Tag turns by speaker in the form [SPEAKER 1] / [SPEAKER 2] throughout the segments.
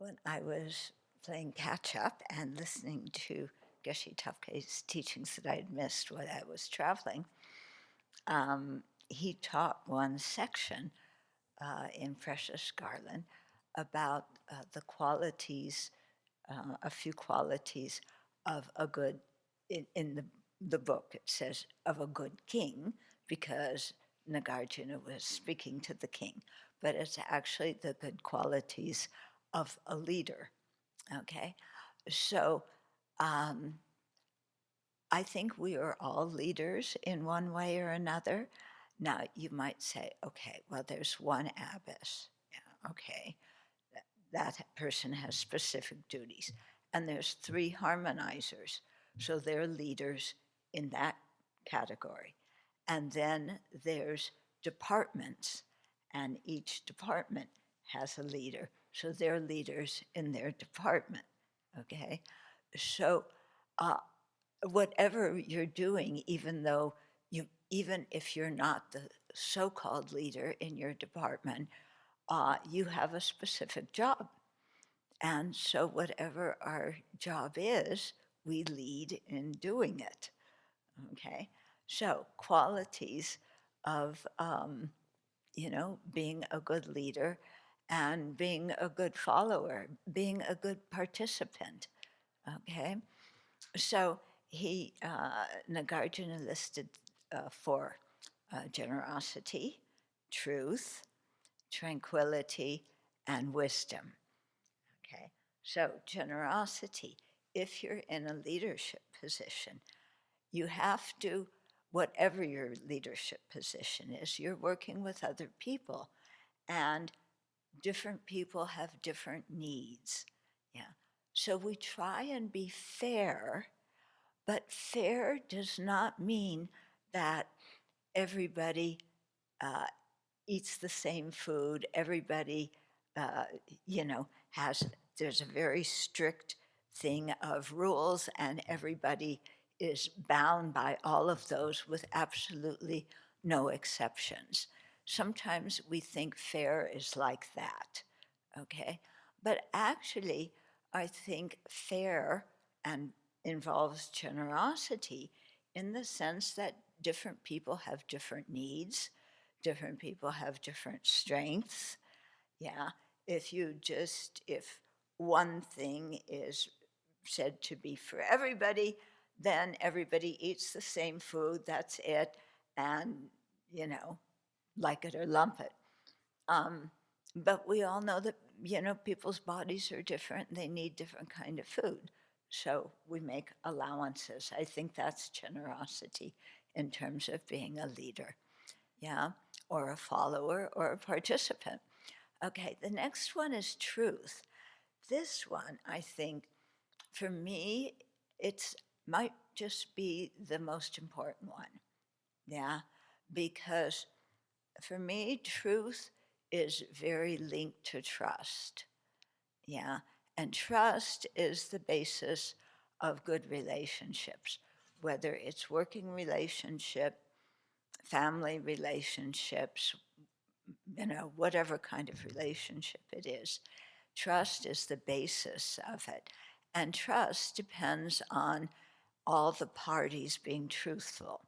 [SPEAKER 1] When I was playing catch up and listening to Geshe Tafke's teachings that I had missed while I was traveling, he taught one section in Precious Garland about the qualities, a few qualities of a good, in the book it says of a good king, because Nagarjuna was speaking to the king, but it's actually the good qualities of a leader. Okay, so um, I think we are all leaders in one way or another. Now, you might say, okay, well, there's one abbess. Yeah, okay, that person has specific duties. And there's three harmonizers, so they're leaders in that category. And then there's departments, and each department has a leader, so they're leaders in their department. Okay, so uh, whatever you're doing, even if you're not the so-called leader in your department, you have a specific job. And so whatever our job is, we lead in doing it. Okay, so qualities of being a good leader and being a good follower, being a good participant. Okay, so Nagarjuna listed four: generosity, truth, tranquility, and wisdom. Okay, so generosity, if you're in a leadership position, you have to, whatever your leadership position is, you're working with other people, and different people have different needs. Yeah. So we try and be fair, but fair does not mean that everybody uh, eats the same food, everybody, uh, has, there's a very strict thing of rules, and everybody is bound by all of those with absolutely no exceptions. Sometimes we think fair is like that, okay? But actually, I think fair and involves generosity in the sense that different people have different needs, different people have different strengths. Yeah, if one thing is said to be for everybody, then everybody eats the same food, that's it, and, you know, like it or lump it. Um, but we all know that, people's bodies are different, they need different kind of food. So we make allowances. I think that's generosity in terms of being a leader, yeah, or a follower or a participant. Okay, the next one is truth. This one, I think, for me, it's might just be the most important one. Yeah, because for me, truth is very linked to trust. Yeah, and trust is the basis of good relationships, whether it's working relationship, family relationships, whatever kind of relationship it is. Trust is the basis of it. And trust depends on all the parties being truthful.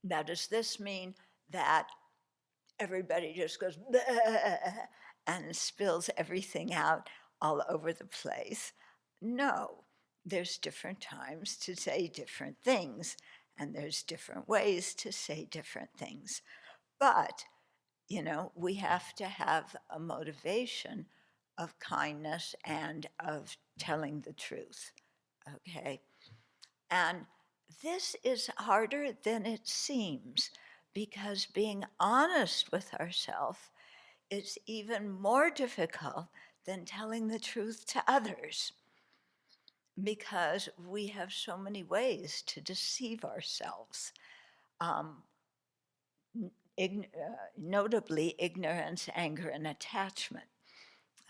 [SPEAKER 1] Now, does this mean that everybody just goes and spills everything out all over the place? No, there's different times to say different things, and there's different ways to say different things. But, we have to have a motivation of kindness and of telling the truth, okay? And this is harder than it seems, because being honest with ourselves is even more difficult than telling the truth to others, because we have so many ways to deceive ourselves. Um, Notably, ignorance, anger, and attachment.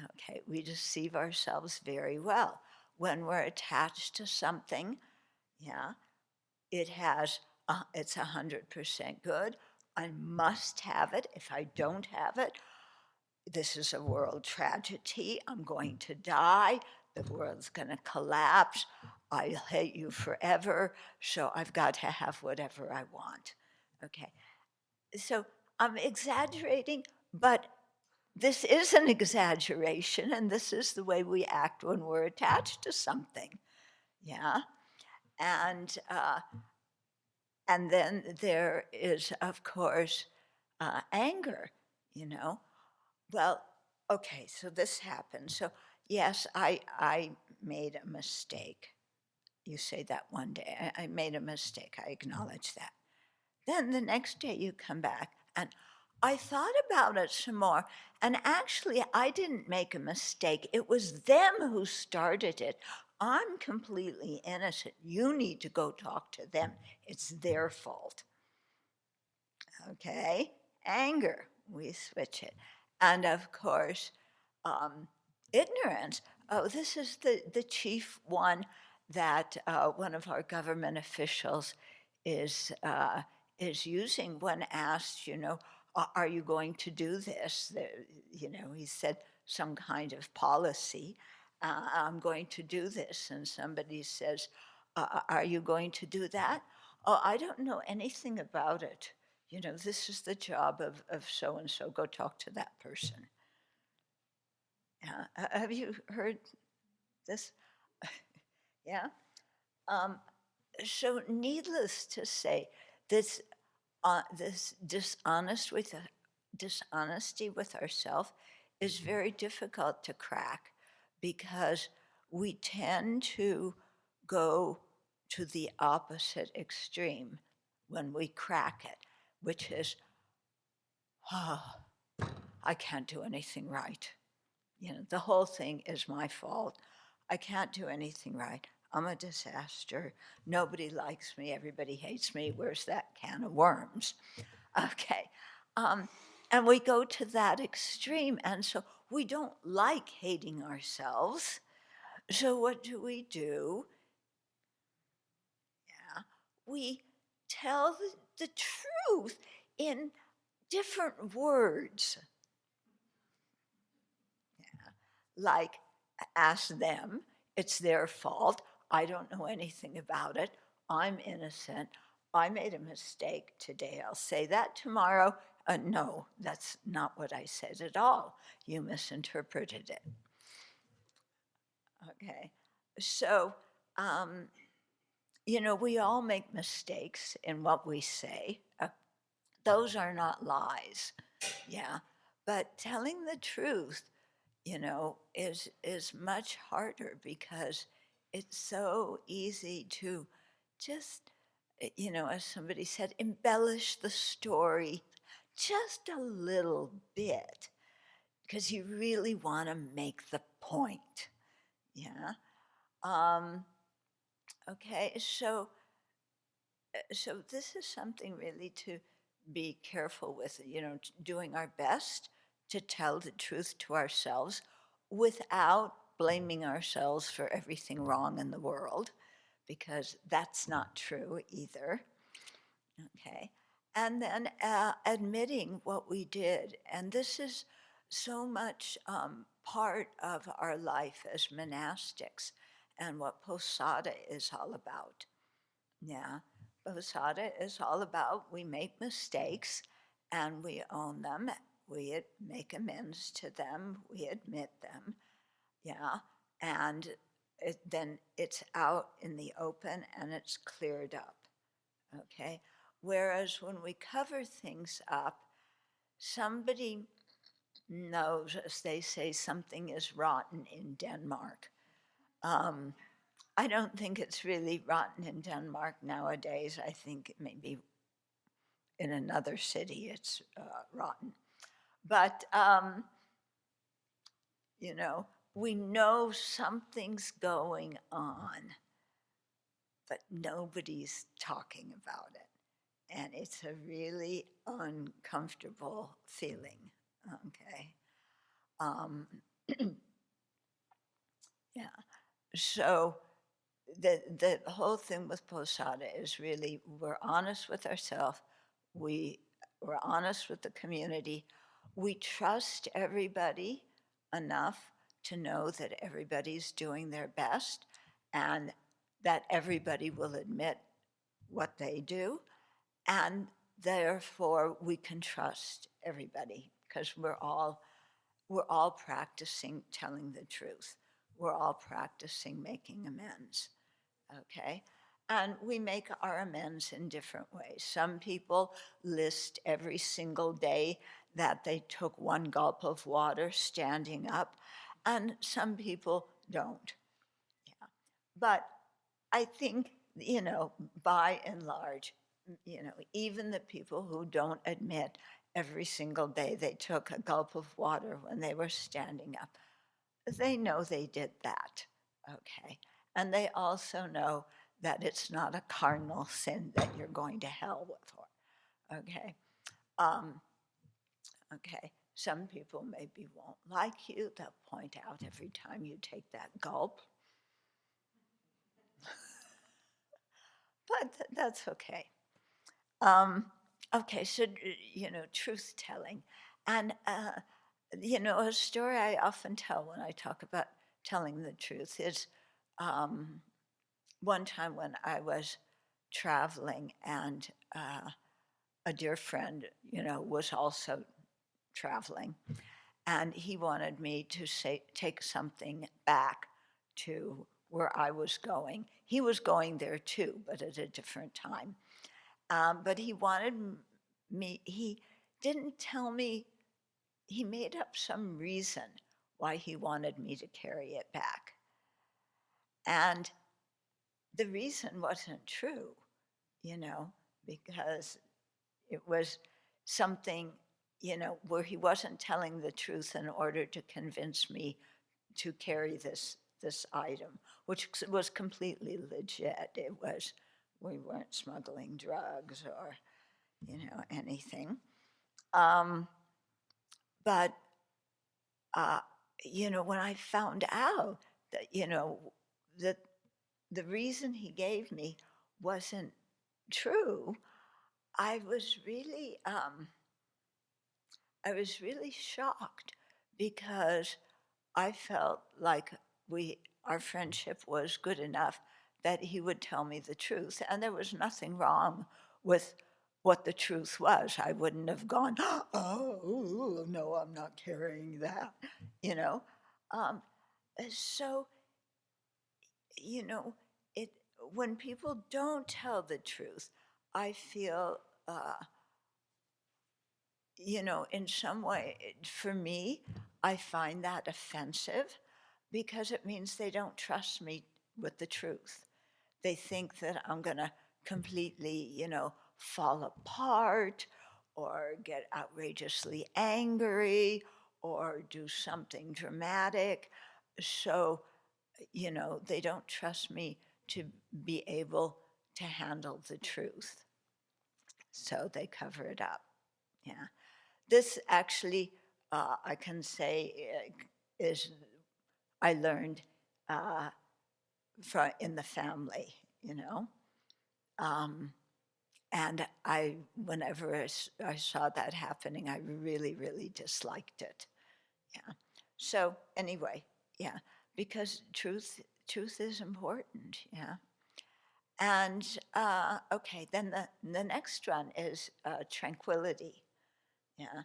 [SPEAKER 1] Okay, we deceive ourselves very well. When we're attached to something, yeah, it's 100% good. I must have it. If I don't have it, this is a world tragedy. I'm going to die. The world's going to collapse. I'll hate you forever. So I've got to have whatever I want. Okay. So I'm exaggerating, but this is an exaggeration, and this is the way we act when we're attached to something. Yeah. And, uh, and then there is, of course, anger, you know. Well, okay, so this happened. So, yes, I made a mistake. You say that one day. I made a mistake. I acknowledge that. Then the next day you come back and I thought about it some more. And actually, I didn't make a mistake. It was them who started it. I'm completely innocent. You need to go talk to them. It's their fault. Okay? Anger, we switch it. And of course, ignorance. Oh, this is the chief one that one of our government officials is, uh, is using when asked, you know, are you going to do this? You know, he said some kind of policy. I'm going to do this. And somebody says, are you going to do that? Oh, I don't know anything about it. You know, this is the job of so and so. Go talk to that person. Have you heard this? Yeah. Um, so, needless to say, this dishonesty with ourselves is very difficult to crack because we tend to go to the opposite extreme when we crack it, which is, oh, I can't do anything right. You know, the whole thing is my fault. I can't do anything right. I'm a disaster. Nobody likes me. Everybody hates me. Where's that can of worms? Okay. Um, and we go to that extreme. And so we don't like hating ourselves. So what do? Yeah. We tell the truth in different words. Like, ask them, it's their fault. I don't know anything about it. I'm innocent. I made a mistake today. I'll say that tomorrow. No, that's not what I said at all. You misinterpreted it. Okay. So, um, you know, we all make mistakes in what we say. Those are not lies. Yeah. But telling the truth, you know, is much harder because it's so easy to just, you know, as somebody said, embellish the story just a little bit because you really want to make the point. Yeah. Um, okay. So this is something really to be careful with, you know, doing our best to tell the truth to ourselves without blaming ourselves for everything wrong in the world, because that's not true either. Okay. And then admitting what we did. And this is so much part of our life as monastics and what posada is all about. Yeah. Posada is all about we make mistakes and we own them. We make amends to them. We admit them. Yeah. And then it's out in the open and it's cleared up. Okay. Whereas when we cover things up, somebody knows, as they say, something is rotten in Denmark. Um, I don't think it's really rotten in Denmark nowadays. I think maybe in another city it's rotten. But, you know, we know something's going on, but nobody's talking about it. And it's a really uncomfortable feeling. Okay. Um, yeah. So the whole thing with posada is really we're honest with ourselves, we're honest with the community, we trust everybody enough to know that everybody's doing their best and that everybody will admit what they do. And therefore, we can trust everybody because we're all practicing telling the truth. We're all practicing making amends. Okay? And we make our amends in different ways. Some people list every single day that they took one gulp of water standing up, and some people don't. Yeah. But I think, by and large, even the people who don't admit every single day they took a gulp of water when they were standing up, they know they did that. Okay. And they also know that it's not a cardinal sin that you're going to hell with. Okay. Um, okay. Some people maybe won't like you. They'll point out every time you take that gulp. But that's okay. Okay, so, truth telling. And, a story I often tell when I talk about telling the truth is um, one time when I was traveling and a dear friend, was also traveling, and he wanted me to take something back to where I was going. He was going there too, but at a different time. But he wanted me, he didn't tell me, he made up some reason why he wanted me to carry it back. And the reason wasn't true, because it was something, where he wasn't telling the truth in order to convince me to carry this item, which was completely legit. We weren't smuggling drugs or, anything. But, uh, when I found out that, that the reason he gave me wasn't true, I was really, shocked because I felt like our friendship was good enough that he would tell me the truth, and there was nothing wrong with what the truth was. I wouldn't have gone, oh no, I'm not carrying that, you know. Um, so you know, it when people don't tell the truth, I feel, in some way, for me, I find that offensive because it means they don't trust me with the truth. They think that I'm going to completely, fall apart or get outrageously angry or do something dramatic. So, they don't trust me to be able to handle the truth. So they cover it up. Yeah. This actually, I can say, is I learned in the family, Um, and whenever I saw that happening, I really, really disliked it. Yeah. So anyway, yeah, because truth is important. Yeah. And okay, then the next one is tranquility. Yeah.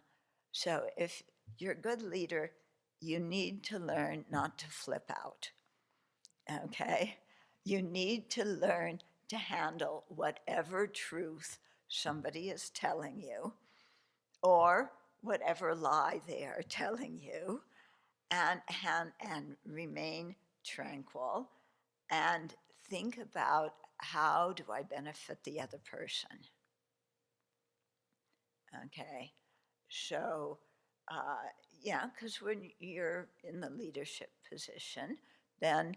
[SPEAKER 1] So if you're a good leader, you need to learn not to flip out. Okay? You need to learn to handle whatever truth somebody is telling you or whatever lie they are telling you and remain tranquil and think about how do I benefit the other person. Okay? So, uh, yeah, because when you're in the leadership position, then,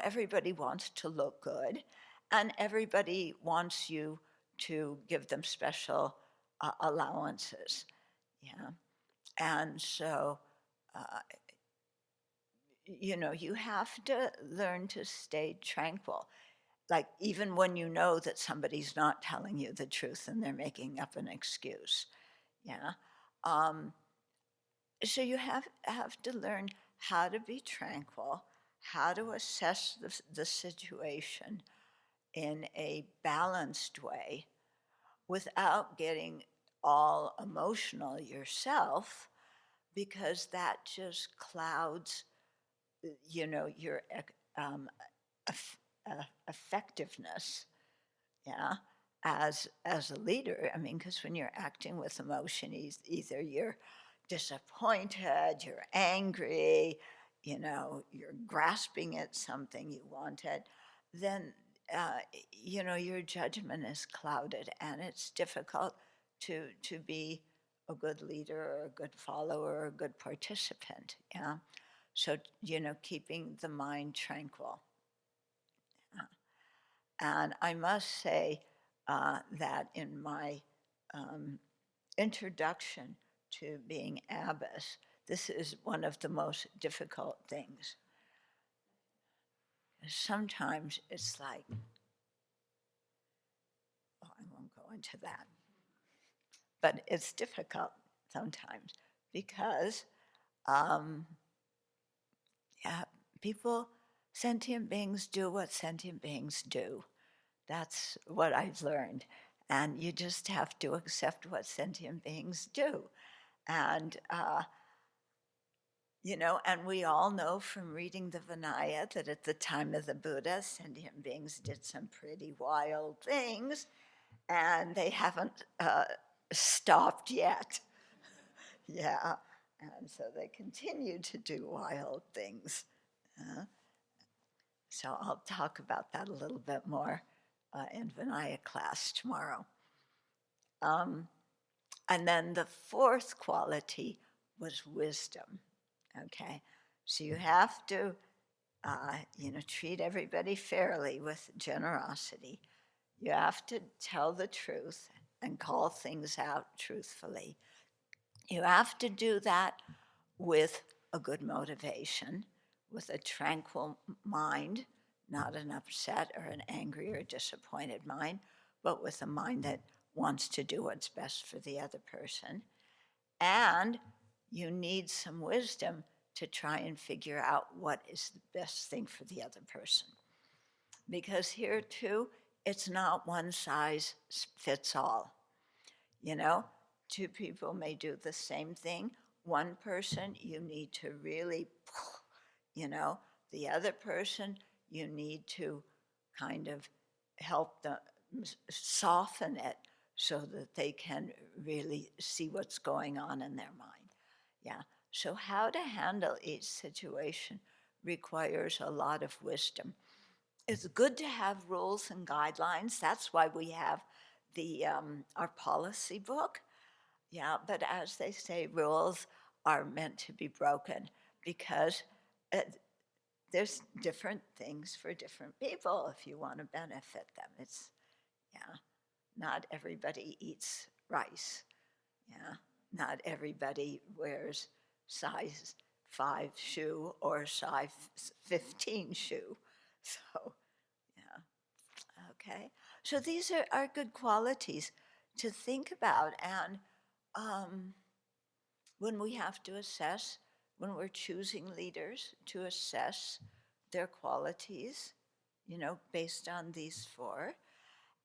[SPEAKER 1] everybody wants to look good and everybody wants you to give them special allowances. Yeah. And so, uh, you have to learn to stay tranquil. Like, even when you know that somebody's not telling you the truth and they're making up an excuse. Yeah. Um, so you have to learn how to be tranquil, how to assess the situation in a balanced way without getting all emotional yourself, because that just clouds, your um, effectiveness, yeah, as a leader. I mean, because when you're acting with emotion, either you're disappointed, you're angry, you're grasping at something you wanted, then uh, your judgment is clouded, and it's difficult to be a good leader or a good follower or a good participant. Yeah, so keeping the mind tranquil. And I must say that in my um, introduction to being abbess, this is one of the most difficult things. Sometimes it's like, oh, I won't go into that, but it's difficult sometimes because, um, yeah, people, sentient beings do what sentient beings do. That's what I've learned. And you just have to accept what sentient beings do. And, and we all know from reading the Vinaya that at the time of the Buddha, sentient beings did some pretty wild things, and they haven't stopped yet. Yeah. And so they continue to do wild things. Uh, so I'll talk about that a little bit more in Vinaya class tomorrow. Um, and then the fourth quality was wisdom. Okay, so you have to, treat everybody fairly with generosity. You have to tell the truth and call things out truthfully. You have to do that with a good motivation, with a tranquil mind, not an upset or an angry or disappointed mind, but with a mind that wants to do what's best for the other person. And you need some wisdom to try and figure out what is the best thing for the other person. Because here, too, it's not one size fits all. You know, two people may do the same thing. One person, you need to really, you know, the other person, you need to kind of help them soften it so that they can really see what's going on in their mind. Yeah. So, how to handle each situation requires a lot of wisdom. It's good to have rules and guidelines. That's why we have our policy book. Yeah, but as they say, rules are meant to be broken because uh, there's different things for different people if you want to benefit them. It's, yeah, not everybody eats rice. Yeah, not everybody wears size 5 shoe or size 15 shoe. So, yeah, okay. So these are good qualities to think about. And um, when we have to assess, when we're choosing leaders, to assess their qualities, based on these four.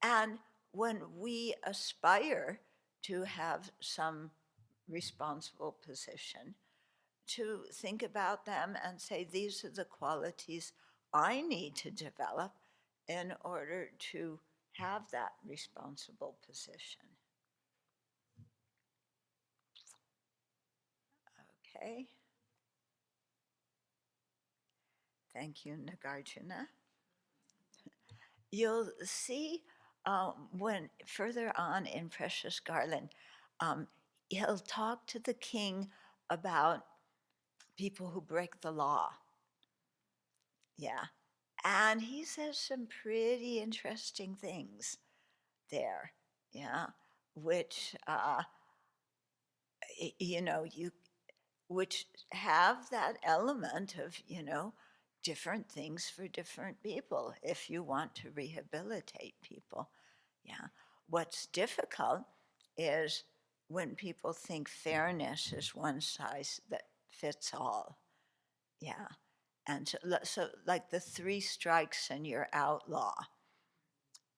[SPEAKER 1] And when we aspire to have some responsible position, to think about them and say, these are the qualities I need to develop in order to have that responsible position. Okay. Thank you, Nagarjuna. You'll see when further on in Precious Garland, um, he'll talk to the king about people who break the law. Yeah. And he says some pretty interesting things there. Yeah. Which, you which have that element of, different things for different people if you want to rehabilitate people. Yeah. What's difficult is when people think fairness is one size that fits all. Yeah. And so like the 3 strikes and you're outlaw,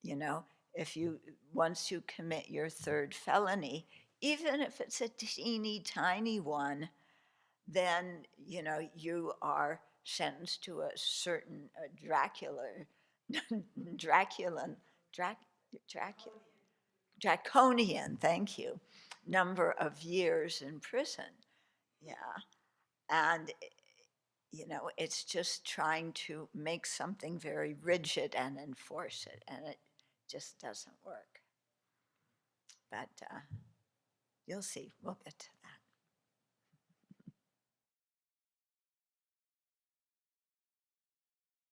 [SPEAKER 1] you know, if you, once you commit your third felony, even if it's a teeny tiny one, then, you know, you are sentenced to a certain Draculan, Drac, Dracula, draconian, thank you, number of years in prison. Yeah. And, you know, it's just trying to make something very rigid and enforce it, and it just doesn't work. But you'll see, we'll get to that.